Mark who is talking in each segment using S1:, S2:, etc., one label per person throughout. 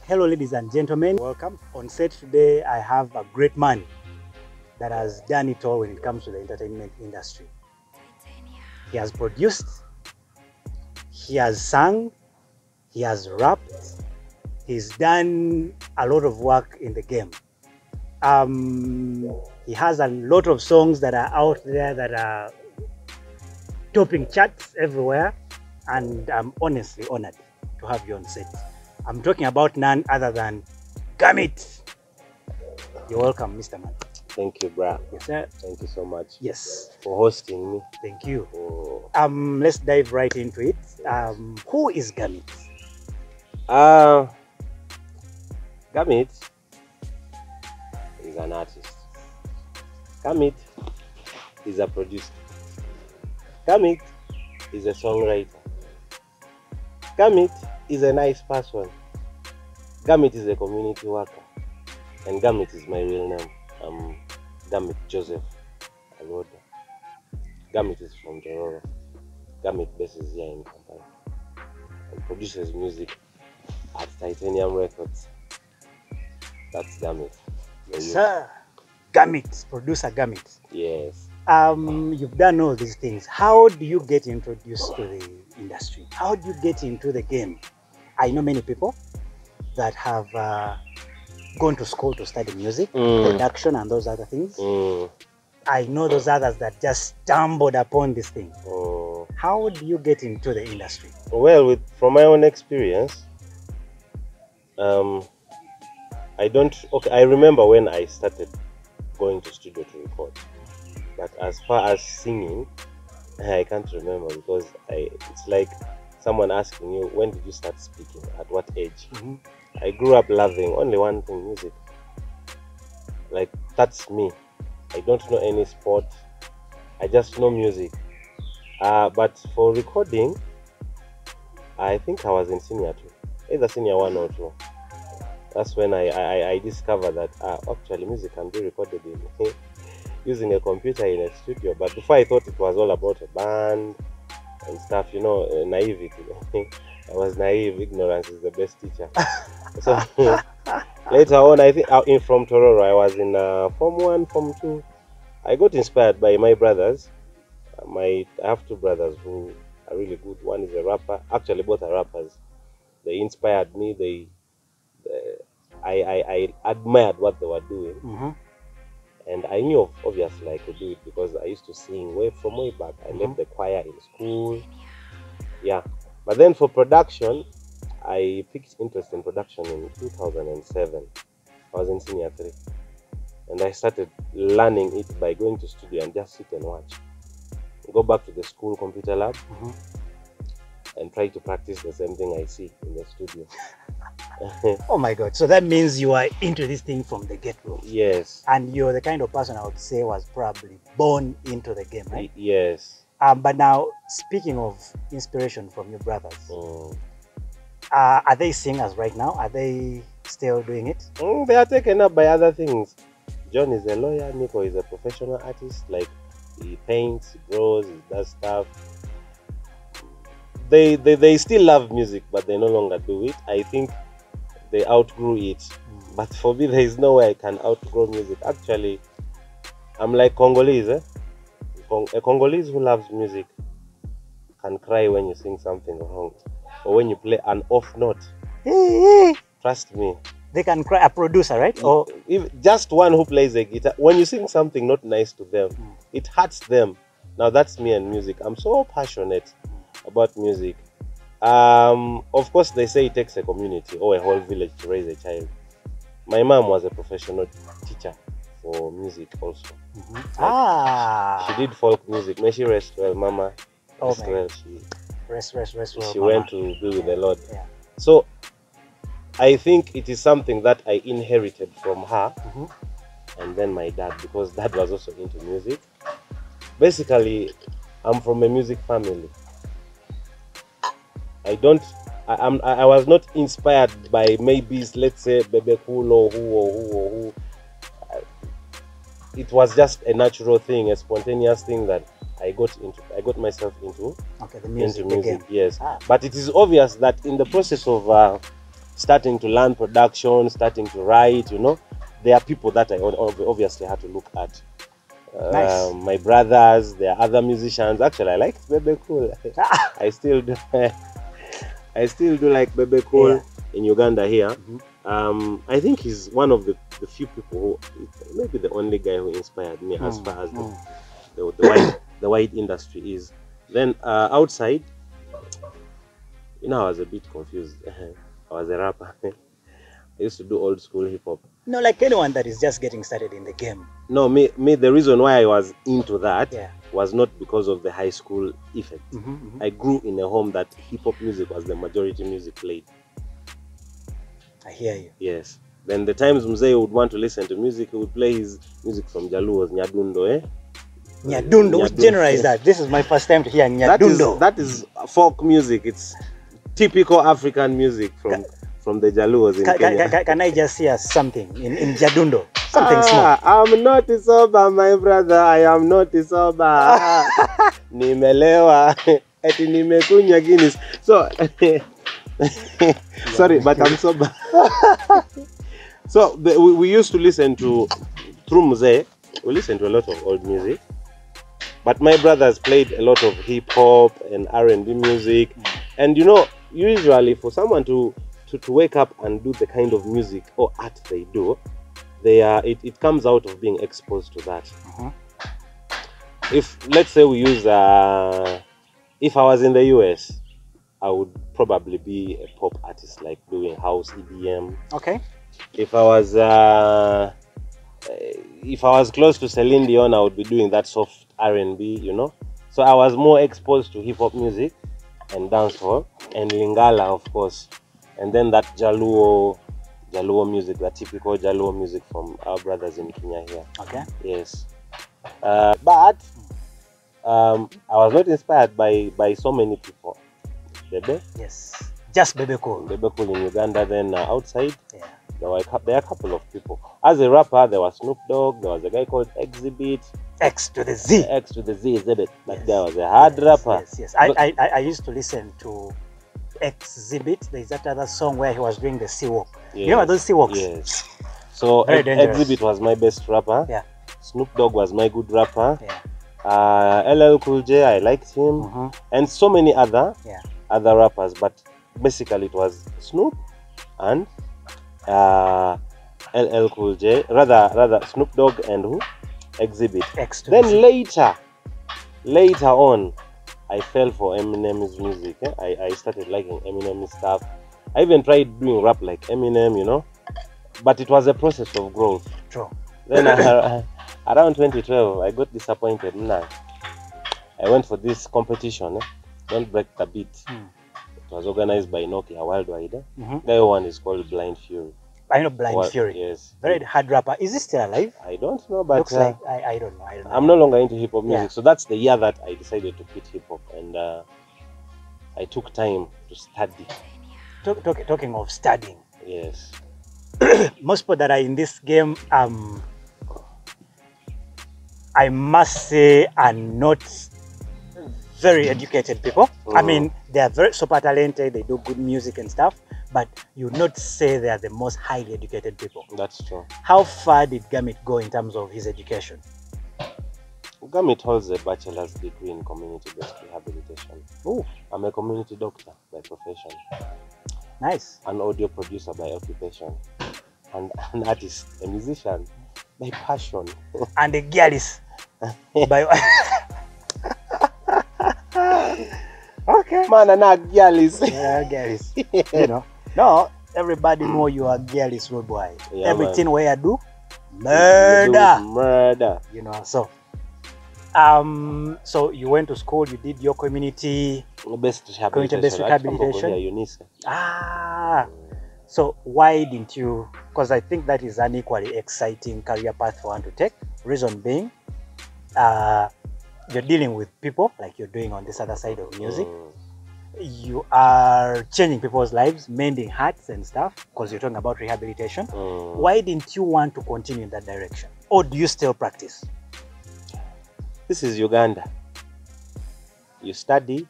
S1: Hello, ladies and gentlemen. Welcome. On set today, I have a great man that has done it all when it comes to the entertainment industry. He has produced, he has sung, he has rapped, he's done a lot of work in the game. He has a lot of songs that are out there that are topping charts everywhere, and I'm honestly honored to have you on set. I'm talking about none other than Gamit. You're welcome, Mr. Man.
S2: Thank you, brah.
S1: Yes, sir.
S2: Thank you so much.
S1: Yes.
S2: For hosting me.
S1: Thank you.
S2: Oh.
S1: Let's dive right into it. Who is Gamit?
S2: Gamit is an artist. Gamit is a producer. Gamit is a songwriter. Gamit is a nice person. Gamit is a community worker. And Gamit is my real name. I'm Gamit Joseph Aloda. Gamit is from Tororo. Gamit bases here in Kampala and produces music at Titanium Records. That's Gamit.
S1: Yes, sir. Gamit, producer Gamit.
S2: Yes.
S1: You've done all these things. How do you get introduced to the industry? How do you get into the game? I know many people that have gone to school to study music, production, and those other things. I know those others that just stumbled upon this thing. How do you get into the industry?
S2: Well, from my own experience, I remember when I started going to studio to record, but as far as singing, I can't remember, because it's like someone asking you, when did you start speaking, at what age? I grew up loving only one thing, music. Like, that's me. I don't know any sport, I just know music. But for recording, I think I was in senior 2, either senior 1 or 2. That's when I discovered that actually music can be recorded in using a computer in a studio. But before, I thought it was all about a band and stuff, naivety. I was naive. Ignorance is the best teacher. So later on, I think from Tororo, I was in Form 1, Form 2. I got inspired by my brothers. I have 2 brothers who are really good. One is a rapper. Actually, both are rappers. They inspired me. I admired what they were doing. And I knew, obviously, I could do it because I used to sing way back. I led the choir in school. Yeah. But then for production, I picked interest in production in 2007. I was in senior 3. And I started learning it by going to studio and just sit and watch. Go back to the school computer lab and try to practice the same thing I see in the studio.
S1: Oh my God. So that means you are into this thing from the get-go.
S2: Yes.
S1: And you're the kind of person I would say was probably born into the game, right?
S2: Yes.
S1: But now, speaking of inspiration from your brothers, are they singers right now? Are they still doing it?
S2: They are taken up by other things. John is a lawyer. Nico is a professional artist. Like, he paints, he draws, he does stuff. They still love music, but they no longer do it. I think they outgrew it. But for me, there is no way I can outgrow music. Actually, I'm like Congolese. A Congolese who loves music can cry when you sing something wrong, or when you play an off note. Trust me.
S1: They can cry. A producer, right? Or
S2: if just one who plays a guitar, when you sing something not nice to them, it hurts them. Now that's me and music. I'm so passionate about music. Of course, they say it takes a community or a whole village to raise a child. My mom was a professional teacher for music also. She did folk music. May she rest well, Mama. Rest well.
S1: Rest well.
S2: She
S1: Mama
S2: went to be with the Lord.
S1: Yeah.
S2: So I think it is something that I inherited from her, and then my dad, because dad was also into music. Basically, I'm from a music family. I was not inspired by maybe, let's say, Bebe Cool or who. It was just a natural thing, a spontaneous thing that I got myself into.
S1: Okay, the music.
S2: Yes. But it is obvious that in the process of starting to learn production, starting to write, there are people that I obviously had to look at.
S1: Nice.
S2: My brothers, there are other musicians. Actually, I like Bebe Cool. I still do. I still do like Bebe Cool in Uganda here. I think he's one of the few people who, maybe the only guy who inspired me as far as the white industry is. Then outside, I was a bit confused. I was a rapper. I used to do old school hip hop.
S1: No, like anyone that is just getting started in the game.
S2: No, me the reason why I was into that was not because of the high school effect. I grew in a home that hip hop music was the majority music played.
S1: I hear you.
S2: Yes. Then the times Mzee would want to listen to music, he would play his music from Jaluos, Nyadundo,
S1: Nyadundo, which genre is that? This is my first time to hear Nyadundo.
S2: That is folk music. It's typical African music from the Jaluos in Kenya.
S1: Can I just hear something in Jadundo? Something small.
S2: I'm not sober, my brother. I am not sober. Nimelewa. Eti nimekunywa Guinness. So, sorry, but I'm sober. So, we used to listen to, through Mzee, we listened to a lot of old music. But my brothers played a lot of hip hop and R&B music. And usually for someone to wake up and do the kind of music or art they do, it comes out of being exposed to that. If, let's say we use, if I was in the US, I would probably be a pop artist, like doing house EDM.
S1: Okay.
S2: If I was close to Celine Dion, I would be doing that soft R&B, So I was more exposed to hip hop music and dancehall and Lingala, of course, and then that Jaluo music, that typical Jaluo music from our brothers in Kenya here.
S1: Okay.
S2: Yes. But I was not inspired by so many people. Bebe?
S1: Yes. Just Bebe Cool.
S2: Bebe Cool in Uganda. Then outside, there are a couple of people. As a rapper, there was Snoop Dogg. There was a guy called Exhibit.
S1: X to the Z.
S2: X to the Z, Exhibit. That guy was a hard rapper.
S1: Yes. I used to listen to Exhibit. There's that other song where he was doing the sea walk.
S2: Yes.
S1: You remember those sea walks?
S2: Yes. So Exhibit was my best rapper.
S1: Yeah.
S2: Snoop Dogg was my good rapper. Yeah. LL Cool J, I liked him, and so many other rappers. But basically, it was Snoop and LL Cool J. Rather Snoop Dogg and who? Exhibit. Then later on, I fell for Eminem's music. I started liking Eminem's stuff. I even tried doing rap like Eminem, but it was a process of growth.
S1: True.
S2: Then around 2012, I got disappointed. I went for this competition. Don't Break the Beat. It was organized by Nokia Worldwide. The one is called Blind Fury.
S1: I know Blind Fury.
S2: Yes.
S1: Very hard rapper. Is he still alive?
S2: I don't know, but
S1: looks like I don't know.
S2: I'm no longer into hip hop music, so that's the year that I decided to quit hip hop, and I took time to study.
S1: Talking of studying.
S2: Yes.
S1: Most people that are in this game, I must say, are not very educated people. I mean, they are very super talented. They do good music and stuff. But you would not say they are the most highly educated people.
S2: That's true.
S1: How far did Gamit go in terms of his education?
S2: Gamit holds a bachelor's degree in community-based rehabilitation.
S1: Oh.
S2: I'm a community doctor by profession.
S1: Nice.
S2: An audio producer by occupation. And an artist, a musician by passion.
S1: And a girlist by... Okay.
S2: Man, and a girlist.
S1: Yeah, girlist. No, everybody know you are girlist, road boy.
S2: Yeah,
S1: everything where you do, murder.
S2: Murder.
S1: So. So you went to school. You did your community-based rehabilitation. So why didn't you? Because I think that is an equally exciting career path for one to take. Reason being, you're dealing with people like you're doing on this other side of music. You are changing people's lives, mending hearts and stuff, because you're talking about rehabilitation. Why didn't you want to continue in that direction? Or do you still practice?
S2: This is Uganda. You study.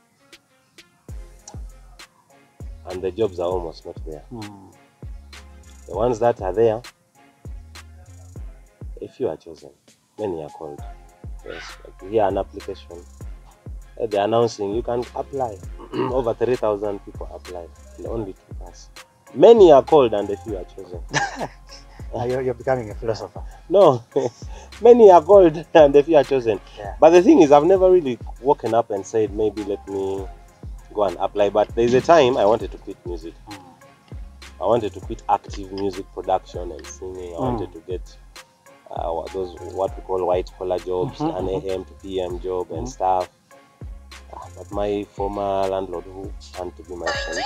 S2: and the jobs are almost not there.
S1: Mm.
S2: The ones that are there, a few are chosen, many are called. Yes, like you hear an application, they're announcing you can apply. Over 3,000 people apply, and only 2 pass. Many are called and a few are chosen.
S1: You're becoming a philosopher.
S2: No, many are called and a few are chosen.
S1: Yeah.
S2: But the thing is, I've never really woken up and said, maybe let me go and apply. But there's a time I wanted to quit music.
S1: Mm.
S2: I wanted to quit active music production and singing. I wanted to get those what we call white collar jobs, an AM to PM job and stuff. But my former landlord, who happened to be my friend,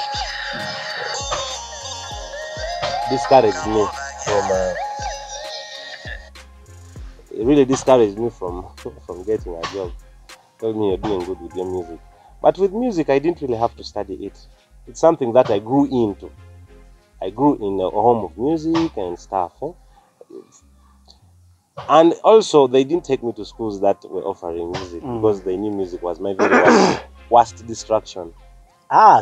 S2: discouraged me from. It really discouraged me from getting a job. Told me you're doing good with your music. But with music, I didn't really have to study it. It's something that I grew into. I grew in a home of music and stuff. And also, they didn't take me to schools that were offering music because they knew music was my very worst distraction.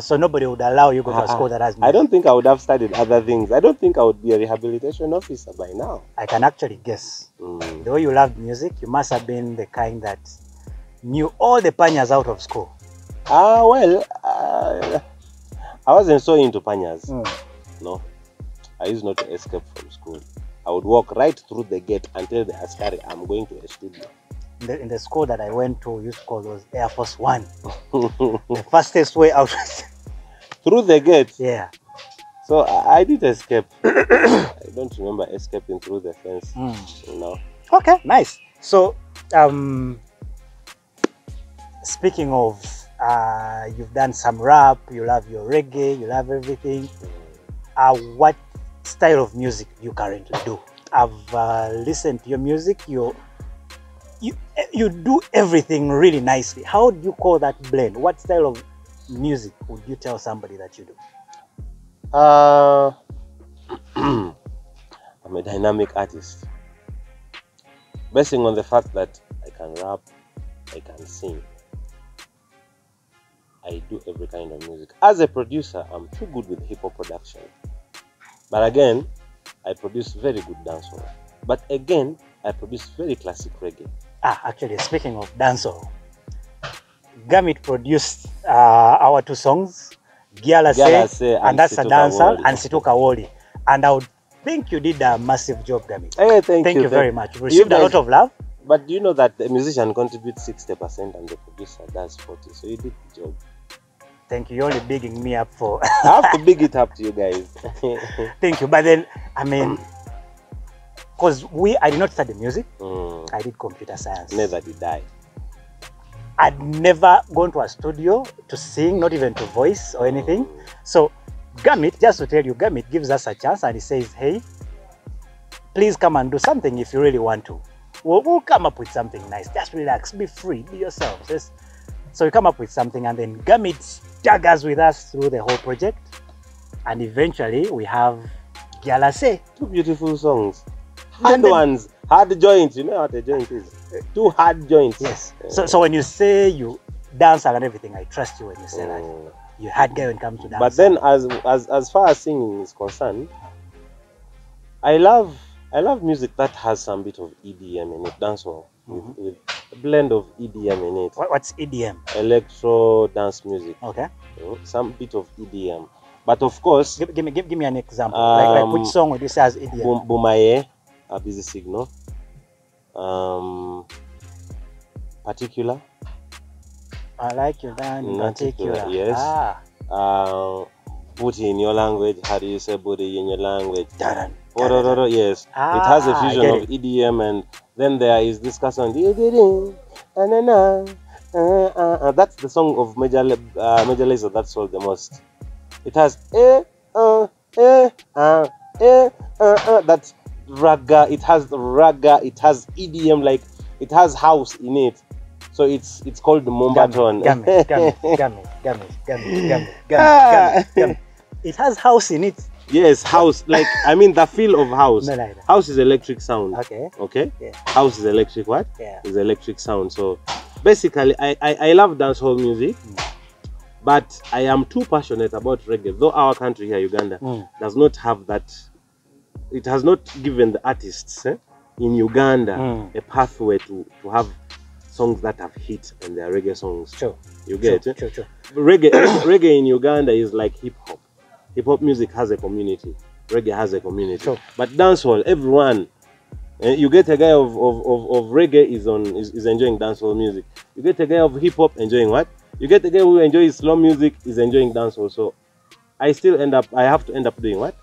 S1: So nobody would allow you to go to a school that has music.
S2: I don't think I would have studied other things. I don't think I would be a rehabilitation officer by now.
S1: I can actually guess. The way you loved music, you must have been the kind that knew all the panyas out of school.
S2: Well, I wasn't so into panyas. No, I used not to escape from school. I would walk right through the gate and tell the askari I'm going to a studio.
S1: In the school that I went to, used to call those Air Force One. The fastest way out.
S2: Through the gate?
S1: Yeah.
S2: So I did escape. I don't remember escaping through the fence. No.
S1: Okay, nice. So, speaking of, you've done some rap, you love your reggae, you love everything. What style of music do you currently do? I've listened to your music. You do everything really nicely. How do you call that blend? What style of music would you tell somebody that you do?
S2: I'm a dynamic artist. Basing on the fact that I can rap, I can sing. I do every kind of music. As a producer, I'm too good with hip-hop production. But again, I produce very good dancehall. But again, I produce very classic reggae.
S1: Actually, speaking of dancehall, Gamit produced our 2 songs, Gyala Say, and that's a dancehall, and Situka Woli. And I would think you did a massive job, Gamit.
S2: Hey, thank you
S1: very much. You received a lot of love.
S2: But do you know that the musician contributes 60% and the producer does 40%? So you did the job.
S1: Thank you. You're only bigging me up for...
S2: I have to big it up to you guys.
S1: Thank you. But then, I mean, because I did not study music. I did computer science.
S2: Neither did I.
S1: I'd never gone to a studio to sing, not even to voice or anything. So Gamit, just to tell you, Gamit gives us a chance and he says, hey, please come and do something if you really want to. We'll come up with something nice. Just relax, be free, be yourselves. Yes. So we come up with something and then Gamit joggers with us through the whole project. And eventually we have Gyala Say.
S2: 2 beautiful songs. Hard ones. Hard joints. You know what a joint is? 2 hard joints.
S1: Yes. So when you say you dance and everything, I trust you when you say that. You're hard guy when it comes to dance.
S2: But then as far as singing is concerned, I love music that has some bit of EDM in it, dancehall, with a blend of EDM in it.
S1: What's EDM?
S2: Electro dance music.
S1: Okay.
S2: Some bit of EDM. But of course...
S1: Give me an example. Like which song would you say has EDM?
S2: Bumaye, A Busy Signal. Particular.
S1: I like you then in particular.
S2: Yes. Put in your language. How do you say booty in your language? Yes. It has a fusion of EDM, and then there is this song. That's the song of Major Lazer that sold the most. It has that's raga. It has raga. It has EDM, like it has house in it. So it's called the Mombaton.
S1: Gamit. It has house in it.
S2: Yes, house. Like, I mean the feel of house. No. House is electric sound. Okay. Yeah. House is electric what? Yeah. Is electric sound. So basically, I love dancehall music, But I am too passionate about reggae, though our country here, Uganda, does not have that. It has not given the artists in Uganda a pathway to have songs that have hit and they are reggae songs.
S1: Sure.
S2: You get it?
S1: Sure.
S2: Reggae in Uganda is like hip hop. Hip hop music has a community. Reggae has a community.
S1: Sure.
S2: But dancehall, everyone. You get a guy of reggae is enjoying dancehall music. You get a guy of hip hop enjoying what? You get a guy who enjoys slow music is enjoying dancehall. So I have to end up doing what?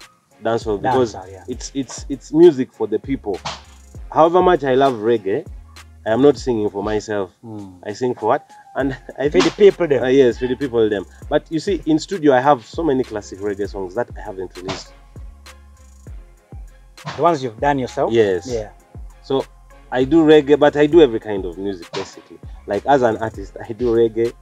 S2: Dancehall, because it's music for the people. However much I love reggae, I am not singing for myself. I sing for what? And I
S1: for the people them.
S2: Yes, for the people them. But you see, in studio I have so many classic reggae songs that I haven't released.
S1: The ones you've done yourself?
S2: Yes.
S1: Yeah.
S2: So I do reggae, but I do every kind of music basically. Like as an artist, I do reggae,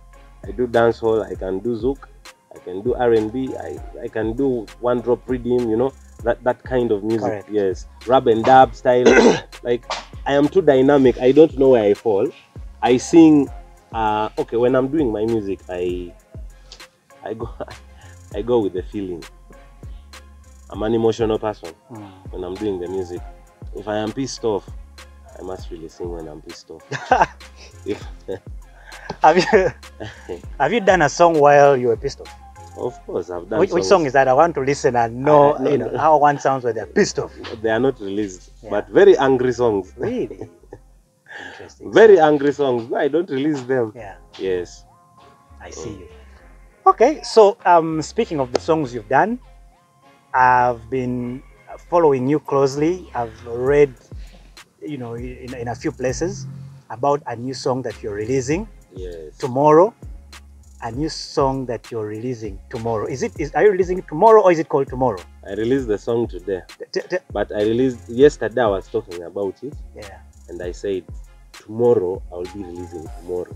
S2: I do dancehall, I can do zouk, I can do R&B, I can do one drop rhythm, you know, that kind of music.
S1: Correct.
S2: Yes, rap and dub style. Like I am too dynamic. I don't know where I fall. I sing. Okay, when I'm doing my music, I go with the feeling. I'm an emotional person when I'm doing the music. If I am pissed off, I must really sing when I'm pissed off.
S1: Have you done a song while you were pissed off?
S2: Of course, I've done.
S1: Which song is that? I want to listen and know, how one sounds when they're pissed off.
S2: They are not released, but very angry songs.
S1: Really? Interesting.
S2: Very angry songs. I don't release them.
S1: Yeah.
S2: Yes.
S1: I see you. Okay, so speaking of the songs you've done, I've been following you closely. I've read, in a few places about a new song that you're releasing tomorrow. A new song that you're releasing tomorrow. Are you releasing it tomorrow, or is it called Tomorrow?
S2: I released the song today, but I released yesterday. I was talking about it, and I said tomorrow I'll be releasing tomorrow.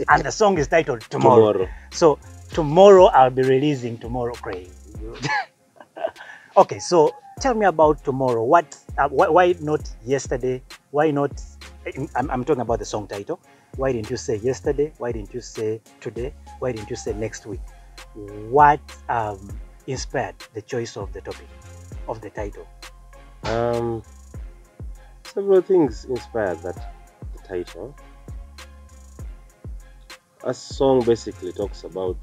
S1: And the song is titled Tomorrow. So tomorrow I'll be releasing tomorrow. Crazy. Okay, so tell me about tomorrow. Why not yesterday? Why not? I'm talking about the song title. Why didn't you say yesterday? Why didn't you say today? Why didn't you say next week? What inspired the choice of the topic, of the title?
S2: Several things inspired the title. A song basically talks about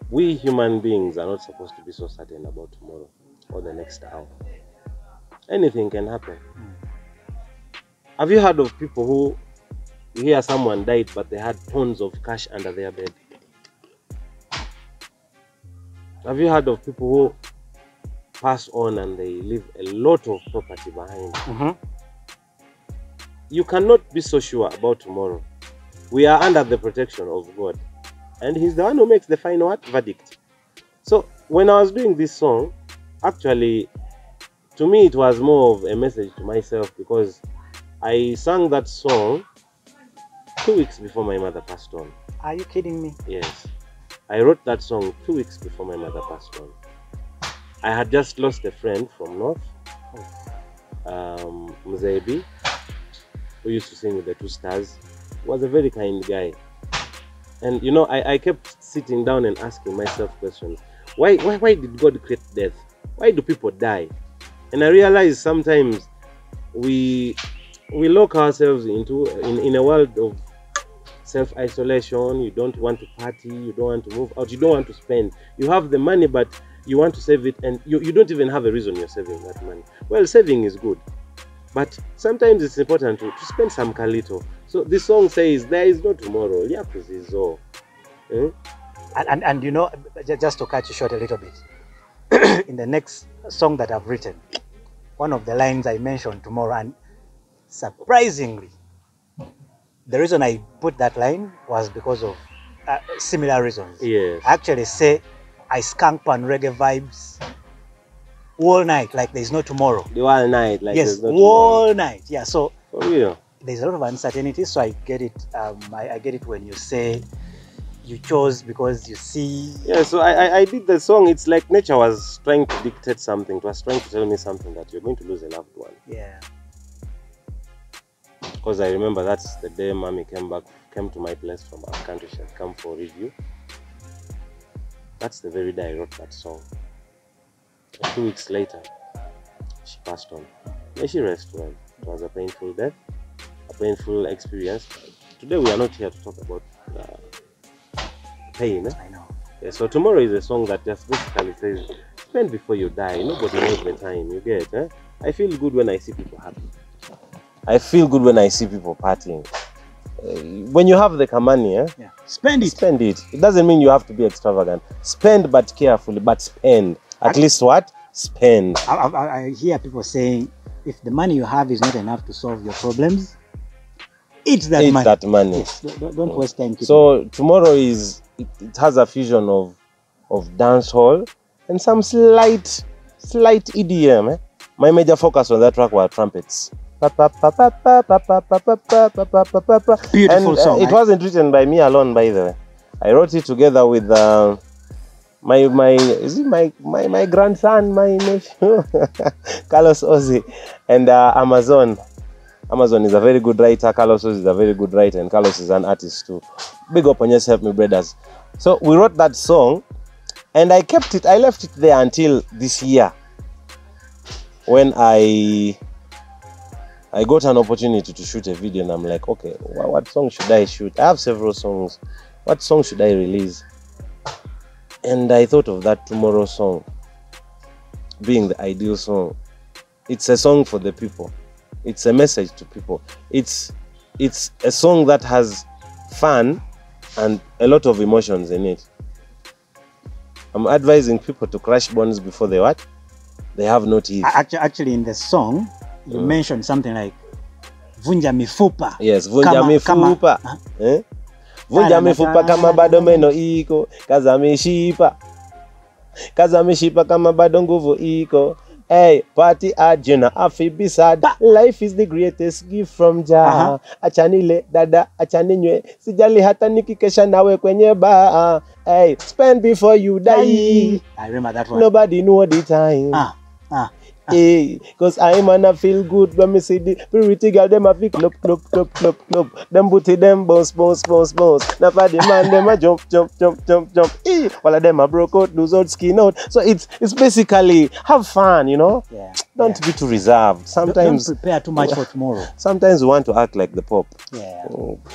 S2: we human beings are not supposed to be so certain about tomorrow or the next hour. Anything can happen. Have you heard of people who you hear someone died but they had tons of cash under their bed? Have you heard of people who pass on and they leave a lot of property behind? You cannot be so sure about tomorrow. We are under the protection of God, and He's the one who makes the final verdict. So when I was doing this song, actually, to me it was more of a message to myself, because I sang that song 2 weeks before my mother passed on.
S1: Are you kidding me?
S2: Yes. I wrote that song 2 weeks before my mother passed on. I had just lost a friend from North, Mzebi, who used to sing with the Two Stars. He was a very kind guy. And I kept sitting down and asking myself questions. Why did God create death? Why do people die? And I realized sometimes we lock ourselves in a world of self-isolation. You don't want to party, you don't want to move out, you don't want to spend. You have the money, but you want to save it, and you don't even have a reason you're saving that money. Well, saving is good, but sometimes it's important to spend some kalito. So this song says there is no tomorrow.
S1: And just to cut you short a little bit, in the next song that I've written, one of the lines I mentioned tomorrow, and surprisingly, the reason I put that line was because of similar reasons.
S2: Yes.
S1: I actually say I skunk pan reggae vibes all night, like there's no tomorrow.
S2: The whole night, like
S1: yes,
S2: there's no
S1: all
S2: tomorrow.
S1: night. Yeah. So
S2: For real.
S1: There's a lot of uncertainty. So I get it. I get it when you say you chose because you see.
S2: Yeah. So I did the song. It's like nature was trying to dictate something. It was trying to tell me something, that you're going to lose a loved one.
S1: Yeah.
S2: Because I remember that's the day mommy came came to my place from our country. She had come for review. That's the very day I wrote that song. And 2 weeks later, she passed on. May she rest well. It was a painful death, a painful experience. Today we are not here to talk about pain.
S1: I know.
S2: Yeah, so tomorrow is a song that just basically says, spend before you die. Nobody knows the time. You get, eh? I feel good when I see people happy. I feel good when I see people partying. When you have the money,
S1: Yeah. Spend it.
S2: spend it. It doesn't mean you have to be extravagant. Spend, but carefully. But spend. At least what? Spend.
S1: I hear people saying, if the money you have is not enough to solve your problems, eat that
S2: Eat
S1: money.
S2: that money.
S1: Yes, don't waste time.
S2: So tomorrow is it has a fusion of dance hall and some slight EDM. Eh? My major focus on that track were trumpets.
S1: Beautiful song.
S2: It wasn't written by me alone, by the way. I wrote it together with my grandson, my nephew, Carlos Ozzy, and Amazon. Amazon is a very good writer. Carlos is a very good writer, and Carlos is an artist too. Big up on yourself, my brothers. So we wrote that song, and I kept it. I left it there until this year, when I got an opportunity to shoot a video, and I'm like, okay, what song should I shoot? I have several songs. What song should I release? And I thought of that Tomorrow song being the ideal song. It's a song for the people. It's a message to people. It's a song that has fun and a lot of emotions in it. I'm advising people to crush bones before they what? They have no teeth.
S1: Actually, in the song, you mentioned something like vunja mifupa.
S2: Yes, vunja mifupa. Eh? Vunja mifupa kama bado meno iko, kaza mishipa. Kaza mishipa kama bado nguvu iko. Hey, party ajina afi bisad. Life is the greatest gift from Jah. Achanile dada, achaninywe. Sijali hata nikikesha nawe kwenye bar. Hey, spend before you die.
S1: I remember that one.
S2: Nobody know the time. Hey, cause I man feel good when me see the pretty girl them a feel club. Them booty them bounce. Now for the man them a jump. Hey, all of them a broke out, lose out, skin out. So it's basically have fun, you know.
S1: Yeah.
S2: Don't be too reserved. Sometimes
S1: don't prepare too much for tomorrow.
S2: Sometimes we want to act like the Pope.
S1: Yeah.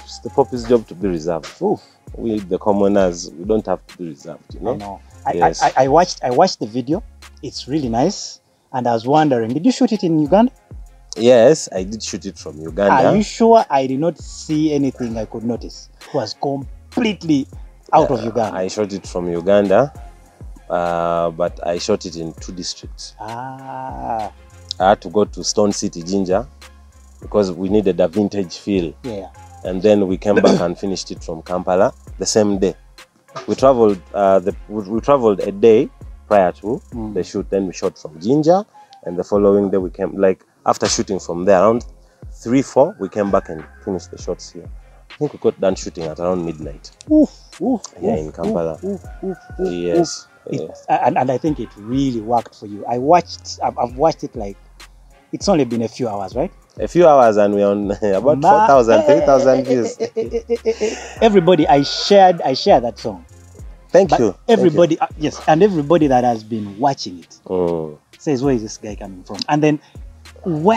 S2: It's the Pope's job to be reserved. Oof. We the commoners, we don't have to be reserved, you know.
S1: I know.
S2: Yes.
S1: I watched the video. It's really nice. And I was wondering, did you shoot it in Uganda?
S2: Yes, I did shoot it from Uganda.
S1: Are you sure? I did not see anything I could notice. It was completely out of Uganda.
S2: I shot it from Uganda, but I shot it in 2 districts. I had to go to Stone City, Jinja, because we needed a vintage feel.
S1: Yeah.
S2: And then we came back and finished it from Kampala the same day. We traveled. We traveled a day prior to the shoot. Then we shot from Jinja, and the following day we came, like after shooting from there around 3-4, we came back and finished the shots here. I think we got done shooting at around midnight. In Kampala. Yes.
S1: And I think it really worked for you. I've watched it, like it's only been a few hours, right?
S2: A few hours, and we're on about 4,000, 3,000 views.
S1: Everybody, I shared that song.
S2: Thank you.
S1: Everybody, yes, and everybody that has been watching it says, where is this guy coming from? And then,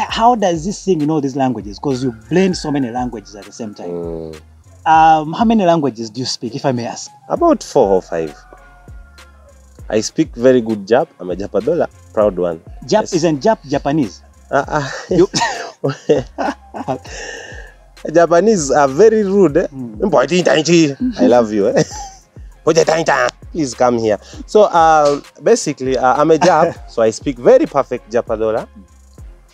S1: how does this sing in all these languages? Because you blend so many languages at the same time. How many languages do you speak, if I may ask?
S2: About 4 or 5. I speak very good Jap. I'm a Japadola, proud one.
S1: Jap yes. Isn't Jap Japanese?
S2: Japanese are very rude. I love you. Please come here. So basically, I'm a Jap, so I speak very perfect Japadola.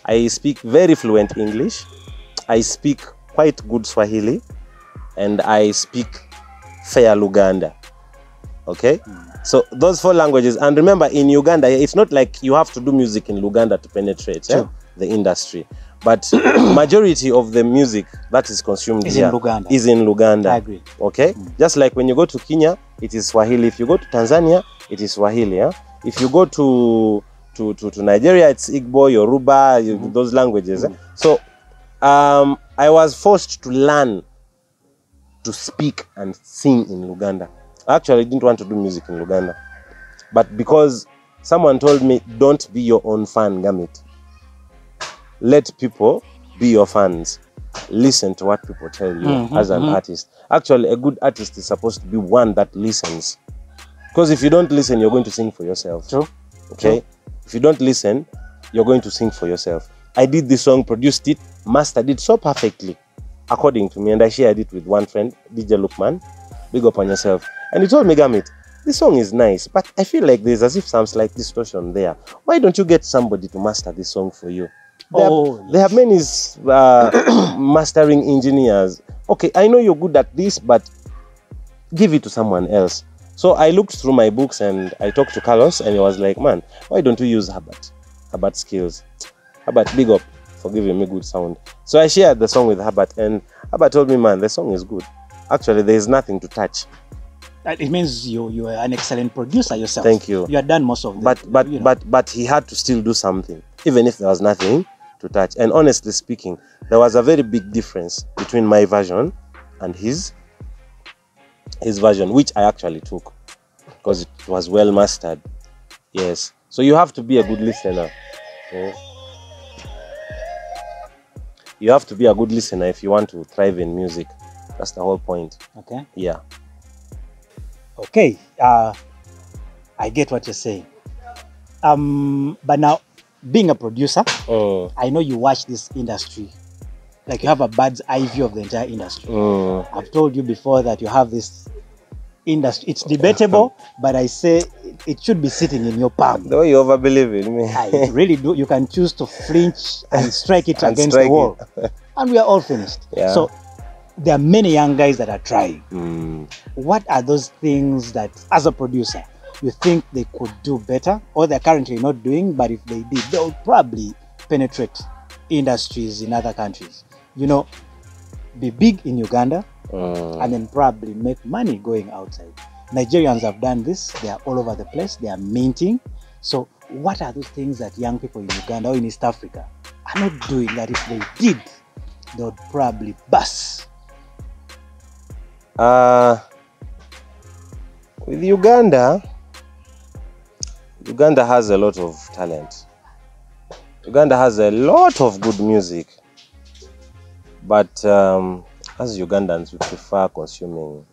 S2: I speak very fluent English. I speak quite good Swahili, and I speak fair Luganda. Okay, so those 4 languages. And remember, in Uganda, it's not like you have to do music in Luganda to penetrate the industry. But majority of the music that is consumed
S1: is
S2: here
S1: is
S2: in Luganda.
S1: I agree.
S2: Okay, just like when you go to Kenya, it is Swahili. If you go to Tanzania, it is Swahili. If you go to Nigeria, it's Igbo, Yoruba, those languages. So I was forced to learn to speak and sing in Uganda. I actually didn't want to do music in Uganda. But because someone told me, don't be your own fan, Gamit. Let people be your fans. Listen to what people tell you as an artist. Actually, a good artist is supposed to be one that listens. Because if you don't listen, you're going to sing for yourself.
S1: True.
S2: Okay? True. If you don't listen, you're going to sing for yourself. I did this song, produced it, mastered it so perfectly, according to me, and I shared it with one friend, DJ Lukman. Big up on yourself. And he told me, Gamit, this song is nice, but I feel like there's as if some slight distortion there. Why don't you get somebody to master this song for you? They have many mastering engineers. Okay, I know you're good at this, but give it to someone else. So I looked through my books and I talked to Carlos, and he was like, man, why don't you use Herbert skills? Herbert, big up for giving me good sound. So I shared the song with Herbert, and Herbert told me, man, the song is good. Actually, there is nothing to touch.
S1: It means you are an excellent producer yourself.
S2: Thank you.
S1: You have done most of
S2: it. But he had to still do something, even if there was nothing to touch. And honestly speaking, there was a very big difference between my version and his version, which I actually took because it was well mastered. Yes. So you have to be a good listener. Okay? You have to be a good listener if you want to thrive in music. That's the whole point.
S1: Okay.
S2: Yeah.
S1: Okay. I get what you're saying. But now, being a producer, I know you watch this industry. Like you have a bird's eye view of the entire industry. I've told you before that you have this industry. It's debatable, but I say it should be sitting in your palm.
S2: The way you overbelieve in me.
S1: I really do. You can choose to flinch and strike it against the wall. And we are all finished.
S2: Yeah.
S1: So there are many young guys that are trying. What are those things that, as a producer, you think they could do better, or they're currently not doing, but if they did, they would probably penetrate industries in other countries? You know, be big in Uganda, and then probably make money going outside. Nigerians have done this. They are all over the place. They are minting. So what are those things that young people in Uganda or in East Africa are not doing that if they did, they would probably bust?
S2: With Uganda has a lot of talent. Uganda has a lot of good music. But as Ugandans, we prefer consuming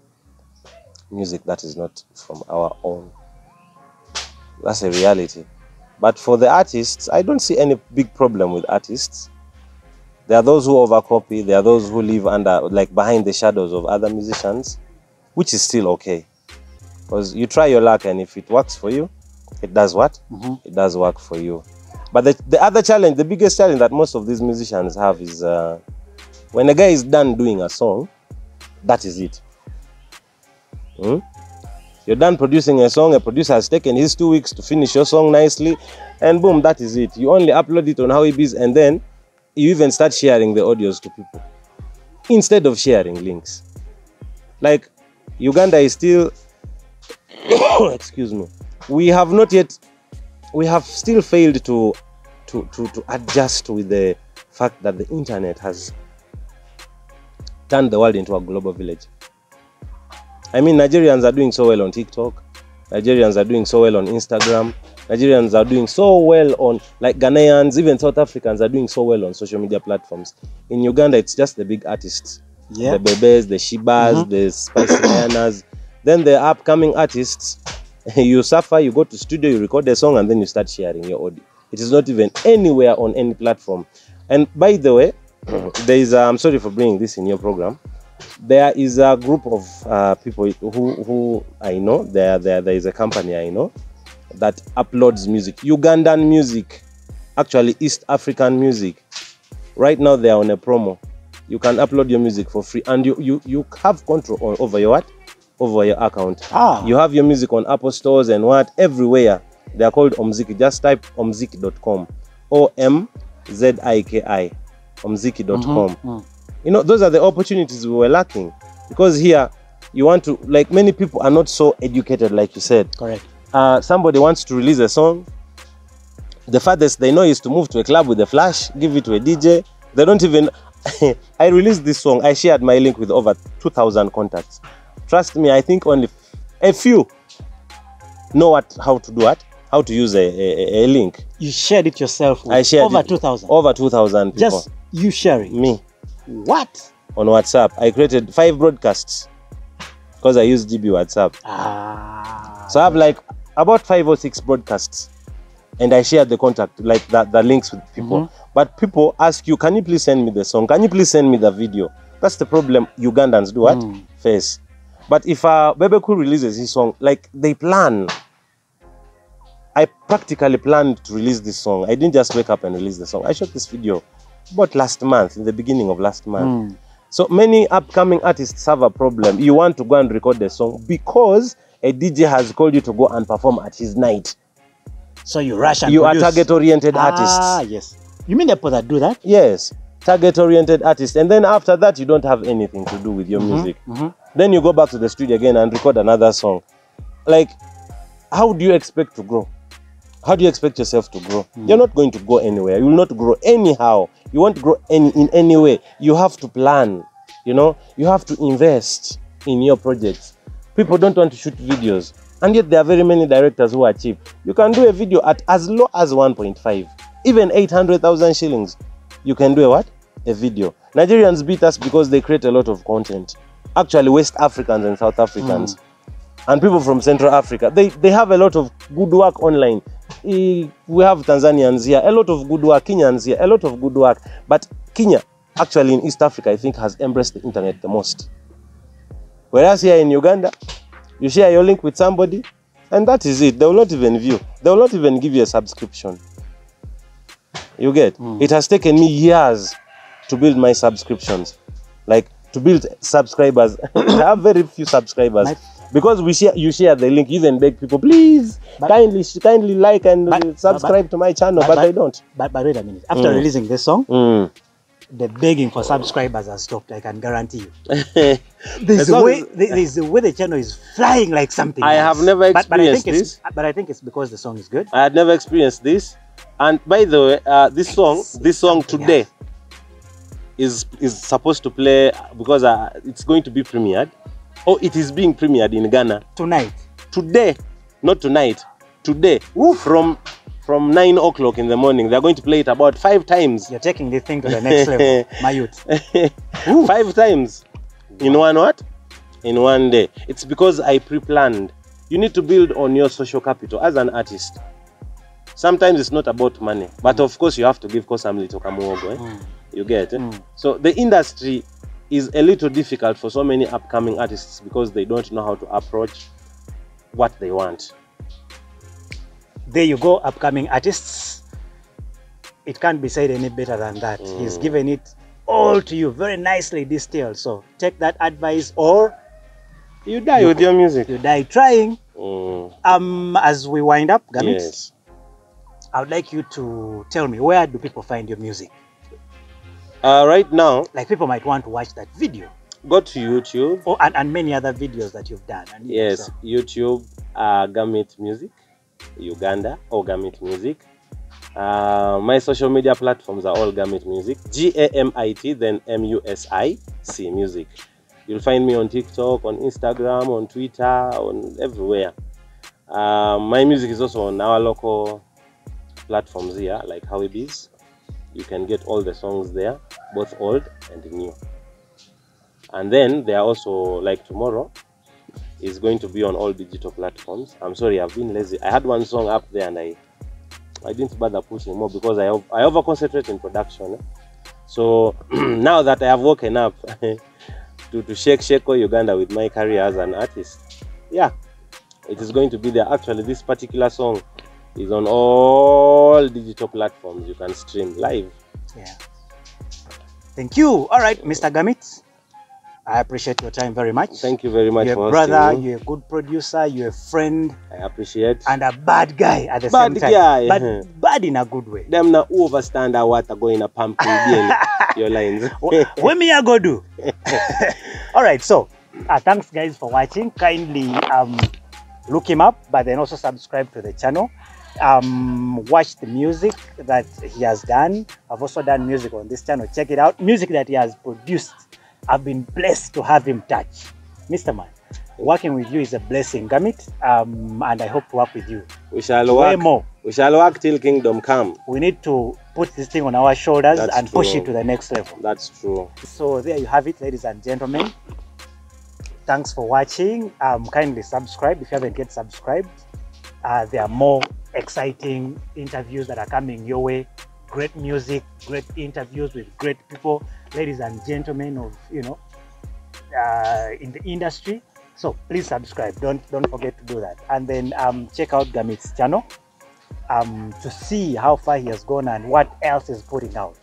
S2: music that is not from our own. That's a reality. But for the artists, I don't see any big problem with artists. There are those who overcopy. There are those who live under, like, behind the shadows of other musicians, which is still okay. Because you try your luck, and if it works for you, it does what? It does work for you. But the other challenge, the biggest challenge that most of these musicians have is when a guy is done doing a song, that is it. You're done producing a song, a producer has taken his 2 weeks to finish your song nicely, and boom, that is it. You only upload it on Howibis, and then you even start sharing the audios to people instead of sharing links. Like, Uganda is still excuse me, we have still failed to adjust with the fact that the internet has turned the world into a global village. I mean, Nigerians are doing so well on TikTok. Nigerians are doing so well on Instagram. Nigerians are doing so well on, like, Ghanaians, even South Africans are doing so well on social media platforms. In Uganda, it's just the big artists. Yeah. The Bebes, the Shibas, the Spicy Dianas. Then the upcoming artists, you suffer, you go to studio, you record a song, and then you start sharing your audio. It is not even anywhere on any platform. And by the way, there is, I'm sorry for bringing this in your program. There is a group of people who I know. There is a company I know that uploads music, Ugandan music, actually East African music. Right now they are on a promo. You can upload your music for free, and you have control over your what? Over your account. You have your music on Apple stores and what? Everywhere. They are called Omziki. Just type omziki.com. OMZIKI. Omziki.com. You know, those are the opportunities we were lacking. Because here, you want to, like, many people are not so educated, like you said.
S1: Correct.
S2: Somebody wants to release a song. The farthest they know is to move to a club with a flash, give it to a DJ. They don't even, I released this song. I shared my link with over 2,000 contacts. Trust me, I think only a few know how to do it, how to use a link.
S1: You shared it yourself with
S2: I shared
S1: over 2,000?
S2: Over 2,000 people.
S1: Just you sharing?
S2: Me.
S1: What?
S2: On WhatsApp. I created 5 broadcasts because I use GB WhatsApp. So I have like about 5 or 6 broadcasts. And I shared the contact, like the links with people. But people ask you, can you please send me the song? Can you please send me the video? That's the problem Ugandans do what? Face. But if Bebeku releases his song, like they plan. I practically planned to release this song. I didn't just wake up and release the song. I shot this video about last month, in the beginning of last month. So many upcoming artists have a problem. You want to go and record the song because a DJ has called you to go and perform at his night.
S1: So you rush and
S2: you
S1: produce.
S2: are target-oriented artists.
S1: Ah, yes. You mean the people that do that?
S2: Yes, target-oriented artists. And then after that, you don't have anything to do with your music. Then you go back to the studio again and record another song. Like, how do you expect to grow? How do you expect yourself to grow? You're not going to go anywhere. You will not grow anyhow. You won't grow in any way. You have to plan, you know. You have to invest in your projects. People don't want to shoot videos. And yet there are very many directors who are cheap. You can do a video at as low as 1.5. Even 800,000 shillings. You can do a what? A video. Nigerians beat us because they create a lot of content. Actually, West Africans and South Africans. And people from Central Africa, they have a lot of good work online. We have Tanzanians here, a lot of good work. Kenyans here, a lot of good work. But Kenya, actually in East Africa, I think has embraced the internet the most. Whereas here in Uganda, you share your link with somebody, and that is it. They will not even view. They will not even give you a subscription. You get? It has taken me years to build my subscriptions. Like, to build subscribers. I have very few subscribers. Because you share the link, you even beg people, please, kindly like and subscribe to my channel, but they don't.
S1: But wait a minute. After releasing this song, the begging for subscribers has stopped, I can guarantee you. There's a way the channel is flying like something
S2: I have never experienced this.
S1: But I think it's because the song is good.
S2: I had never experienced this. And by the way, this song today is supposed to play because it's going to be premiered. Oh, it is being premiered in Ghana.
S1: Tonight.
S2: Today. Not tonight. Today. From 9 o'clock in the morning. They're going to play it about 5 times.
S1: You're taking this thing to the next level, my youth.
S2: 5 times. In one what? In one day. It's because I pre-planned. You need to build on your social capital as an artist. Sometimes it's not about money. But of course you have to give Kosamli to Kamuogo. You get it? So the industry is a little difficult for so many upcoming artists because they don't know how to approach what they want.
S1: There you go, upcoming artists. It can't be said any better than that. He's given it all to you, very nicely distilled. So take that advice or
S2: you die with your music.
S1: You die trying. As we wind up, Gamit,
S2: yes,
S1: I would like you to tell me, where do people find your music?
S2: Right now,
S1: like people might want to watch that video.
S2: Go to YouTube.
S1: Oh, and many other videos that you've done. And
S2: yes,
S1: so.
S2: YouTube, Gamit Music, Uganda, or Gamit Music. My social media platforms are all Gamit Music. Gamit, then MUSIC Music. You'll find me on TikTok, on Instagram, on Twitter, on everywhere. My music is also on our local platforms here, like How It Is. You can get all the songs there, both old and new. And then there are also, like tomorrow, is going to be on all digital platforms. I'm sorry, I've been lazy. I had one song up there and I didn't bother pushing more because I over concentrate in production. So now that I have woken up to shake Uganda with my career as an artist, yeah, it is going to be there. Actually, this particular song is on all digital platforms. You can stream live.
S1: Yeah. Thank you. All right, Mr. Gamit, I appreciate your time very much.
S2: Thank you very much for hosting
S1: brother,
S2: me.
S1: you're a good producer, you're a friend.
S2: I appreciate.
S1: And a bad guy at the same time.
S2: Guy.
S1: But bad in a good way.
S2: Them na overstand water going a pumpkin again. Your lines.
S1: What me I go do? All right, so thanks guys for watching. Kindly look him up, but then also subscribe to the channel. Watch the music that he has done. I've also done music on this channel. Check it out. Music that he has produced. I've been blessed to have him touch. Mr. Man, working with you is a blessing, Gamit, and I hope to work with you.
S2: We shall
S1: Way
S2: work.
S1: more.
S2: We shall work till kingdom come.
S1: We need to put this thing on our shoulders
S2: That's
S1: and push
S2: true.
S1: it to the next level.
S2: That's true.
S1: So there you have it, ladies and gentlemen. Thanks for watching. Kindly subscribe if you haven't yet subscribed. There are more exciting interviews that are coming your way. Great music, great interviews with great people, ladies and gentlemen of in the industry. So please subscribe. Don't forget to do that. And then check out Gamit's channel to see how far he has gone and what else he's putting out.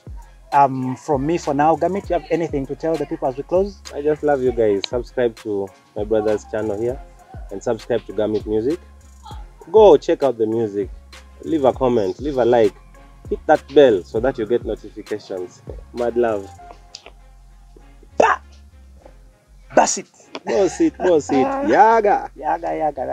S1: From me for now, Gamit, you have anything to tell the people as we close?
S2: I just love you guys. Subscribe to my brother's channel here and subscribe to Gamit Music. Go check out the music. Leave a comment, leave a like, hit that bell so that you get notifications. Mad love.
S1: Bah! That's it.
S2: Boss it. Yaga.
S1: Yaga.